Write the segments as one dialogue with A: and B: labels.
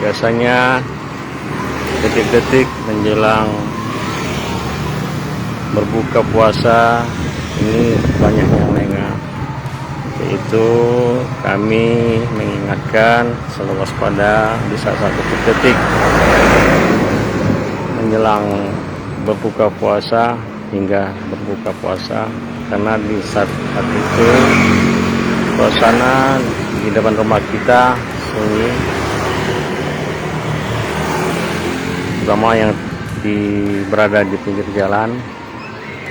A: Biasanya detik-detik menjelang berbuka puasa ini banyak yang lengah, yaitu kami mengingatkan selalu waspada di saat-saat detik-detik menjelang berbuka puasa hingga berbuka puasa, karena di saat itu suasana di depan rumah kita sunyi, terutama yang berada di pinggir jalan.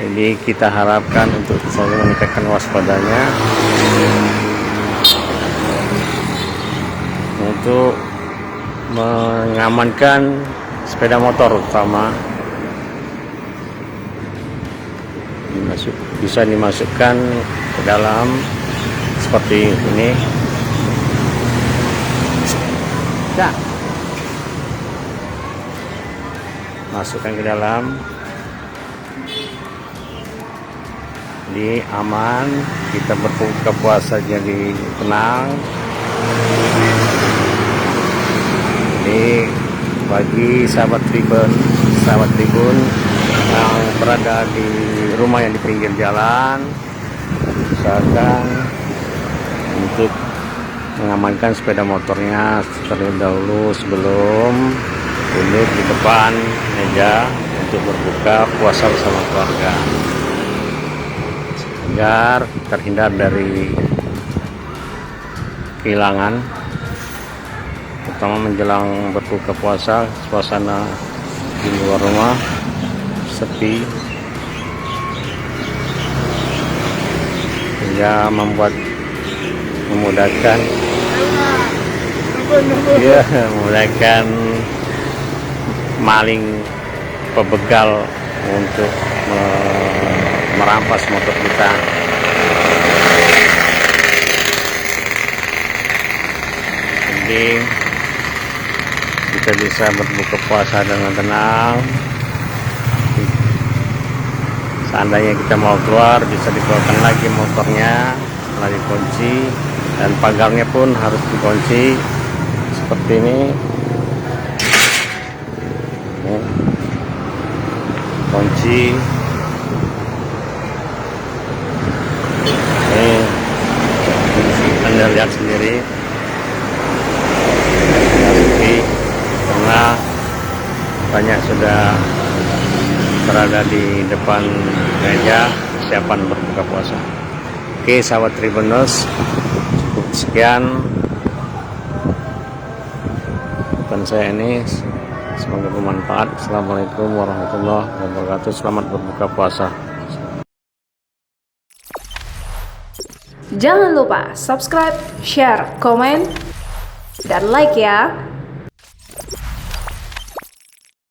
A: Jadi kita harapkan untuk selalu meningkatkan waspadanya untuk mengamankan sepeda motor, terutama bisa dimasukkan ke dalam seperti ini. Ya, masukkan ke dalam, jadi aman, kita berbuka puasa jadi tenang. Jadi bagi sahabat tribun yang berada di rumah yang di pinggir jalan, usahakan untuk mengamankan sepeda motornya terlebih dahulu sebelum duduk di depan meja untuk berbuka puasa bersama keluarga, agar terhindar dari kehilangan, terutama menjelang berbuka puasa. Suasana di luar rumah sepi, sehingga memudahkan maling pebegal untuk merampas motor kita. Jadi kita bisa berbuka puasa dengan tenang. Seandainya kita mau keluar, bisa dikeluarkan lagi motornya setelah dikunci, dan pagarnya pun harus dikunci seperti ini. Kunci ini Anda lihat sendiri, karena banyak sudah berada di depan meja persiapan berbuka puasa. Oke sahabat Tribuners, cukup sekian dan saya ini, semoga bermanfaat. Assalamualaikum warahmatullahi wabarakatuh. Selamat berbuka puasa.
B: Jangan lupa subscribe, share, komen, dan like ya.